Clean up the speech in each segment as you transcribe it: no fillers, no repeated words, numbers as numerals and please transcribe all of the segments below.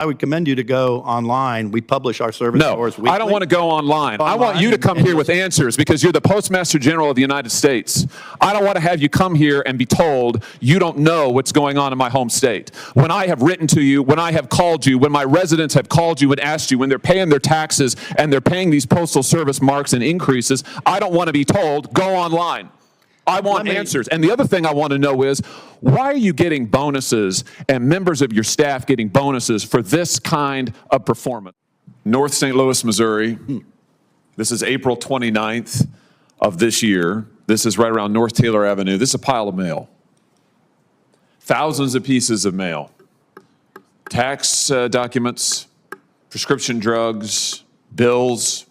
I would commend you to go online. We publish our service scores weekly. I don't want to go online. I want you to come here with answers because you're the Postmaster General of the United States. I don't want to have you come here and be told you don't know what's going on in my home state. When I have written to you, when I have called you, when my residents have called you and asked you, when they're paying their taxes and they're paying these Postal Service marks and increases, I don't want to be told, go online. I want answers. And the other thing I want to know is, why are you getting bonuses and members of your staff getting bonuses for this kind of performance? North St. Louis, Missouri. This is April 29th of this year. This is right around North Taylor Avenue. This is a pile of mail. Thousands of pieces of mail. Tax documents, prescription drugs, bills,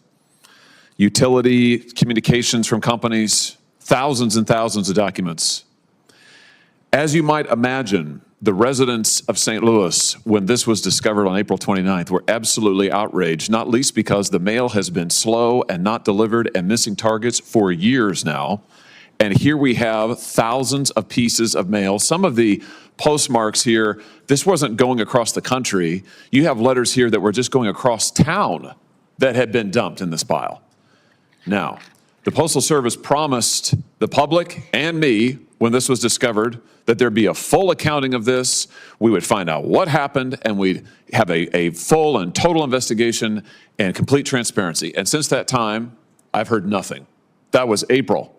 utility communications from companies, thousands and thousands of documents. As you might imagine, the residents of St. Louis, when this was discovered on April 29th, were absolutely outraged, not least because the mail has been slow and not delivered and missing targets for years now. And here we have thousands of pieces of mail. Some of the postmarks here, this wasn't going across the country. You have letters here that were just going across town that had been dumped in this pile. Now, the Postal Service promised the public and me, when this was discovered, that there'd be a full accounting of this. We would find out what happened, and we'd have a full and total investigation and complete transparency. And since that time, I've heard nothing. That was April.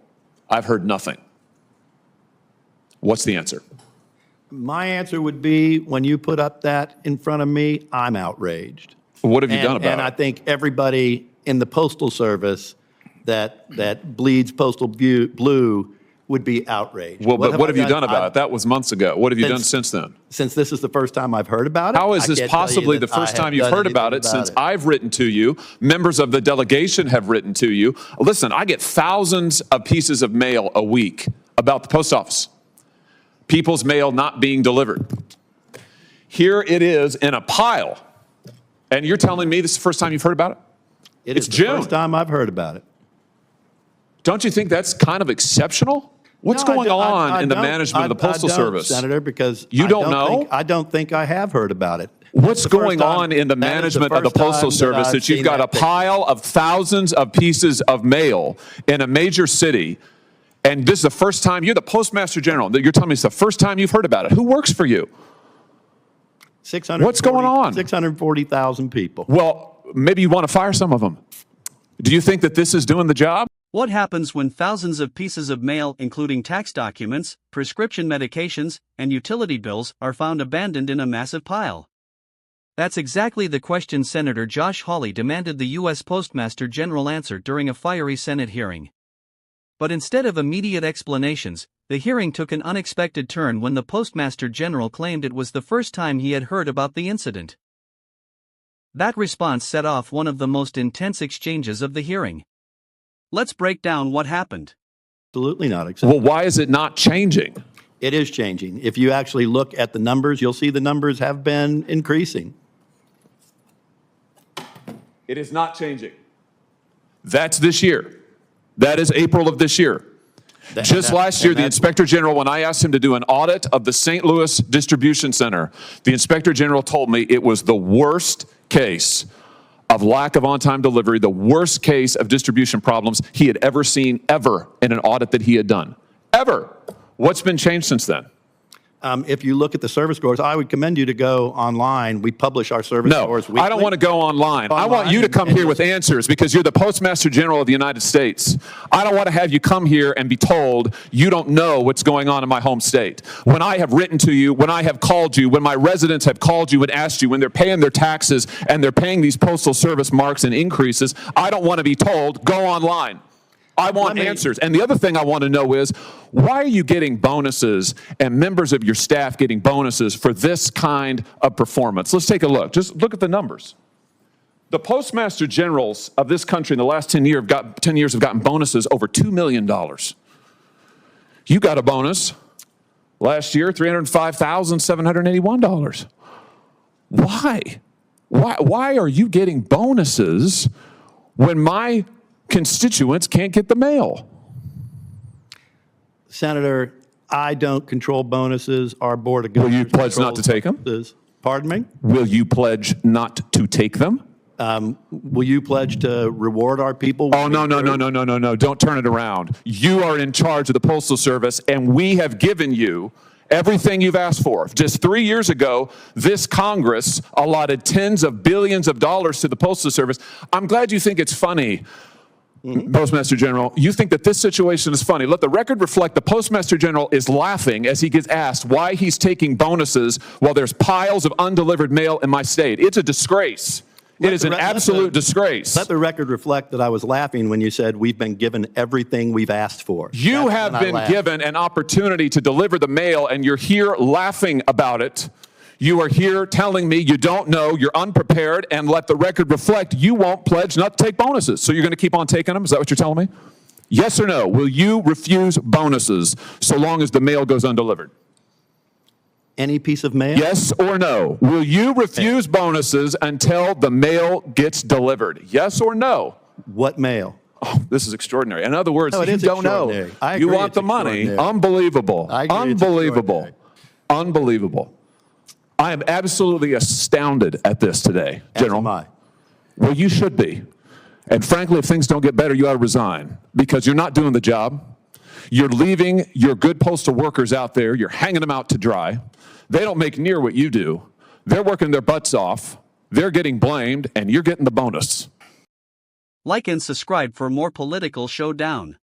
I've heard nothing. What's the answer? My answer would be, when you put up that in front of me, I'm outraged. What have you done about it? And I think everybody in the Postal Service that bleeds postal blue would be outraged. Well, but what have you done about it? That was months ago. What have you done since then? Since this is the first time I've heard about it. How is this possibly the first time you've heard about it since I've written to you? Members of the delegation have written to you. Listen, I get thousands of pieces of mail a week about the post office. People's mail not being delivered. Here it is in a pile. And you're telling me this is the first time you've heard about it? It's the first time I've heard about it. Don't you think that's kind of exceptional? What's going on in the management of the Postal Service? Senator, because you don't know? I don't think I have heard about it. What's going on in the management of the Postal Service that you've got a pile of thousands of pieces of mail in a major city, and this is the first time, you're the Postmaster General, you're telling me it's the first time you've heard about it. Who works for you? What's going on? 640,000 people. Well, maybe you want to fire some of them. Do you think that this is doing the job? What happens when thousands of pieces of mail, including tax documents, prescription medications, and utility bills, are found abandoned in a massive pile? That's exactly the question Senator Josh Hawley demanded the U.S. Postmaster General answer during a fiery Senate hearing. But instead of immediate explanations, the hearing took an unexpected turn when the Postmaster General claimed it was the first time he had heard about the incident. That response set off one of the most intense exchanges of the hearing. Let's break down what happened. Absolutely not acceptable. Well, why is it not changing? It is changing. If you actually look at the numbers, you'll see the numbers have been increasing. It is not changing. That's this year. That is April of this year. Just last year, the Inspector General, when I asked him to do an audit of the St. Louis Distribution Center, the Inspector General told me it was the worst case of lack of on-time delivery, the worst case of distribution problems he had ever seen, ever, in an audit that he had done. Ever. What's been changed since then? If you look at the service scores, I would commend you to go online. We publish our service scores weekly. No, I don't want to go online. I want you to come here with answers because you're the Postmaster General of the United States. I don't want to have you come here and be told you don't know what's going on in my home state. When I have written to you, when I have called you, when my residents have called you and asked you, when they're paying their taxes and they're paying these Postal Service marks and increases, I don't want to be told, go online. I want answers. And the other thing I want to know is, why are you getting bonuses and members of your staff getting bonuses for this kind of performance? Let's take a look. Just look at the numbers. The Postmaster Generals of this country in the last 10 years have gotten bonuses over $2 million. You got a bonus last year, $305,781. Why? Why are you getting bonuses when my constituents can't get the mail? Senator, I don't control bonuses. Our Board of Governors Will you pledge not to take them? Pardon me? Will you pledge not to take them? Will you pledge to reward our people? Oh, no. Don't turn it around. You are in charge of the Postal Service, and we have given you everything you've asked for. Just 3 years ago, this Congress allotted tens of billions of dollars to the Postal Service. I'm glad you think it's funny, Postmaster General. You think that this situation is funny. Let the record reflect the Postmaster General is laughing as he gets asked why he's taking bonuses while there's piles of undelivered mail in my state. It's a disgrace. It is an absolute disgrace. Let the record reflect that I was laughing when you said we've been given everything we've asked for. You have been given an opportunity to deliver the mail, and you're here laughing about it. You are here telling me you don't know, you're unprepared, and let the record reflect you won't pledge not to take bonuses. So you're going to keep on taking them? Is that what you're telling me? Yes or no? Will you refuse bonuses so long as the mail goes undelivered? Any piece of mail? Yes or no? Will you refuse bonuses until the mail gets delivered? Yes or no? What mail? Oh, this is extraordinary. In other words, No, it you is don't know. extraordinary. You want the money. Unbelievable. Unbelievable. Unbelievable. I am absolutely astounded at this today, General. As am I. Well, you should be. And frankly, if things don't get better, you ought to resign because you're not doing the job. You're leaving your good postal workers out there. You're hanging them out to dry. They don't make near what you do. They're working their butts off. They're getting blamed, and you're getting the bonus. Like and subscribe for more political showdown.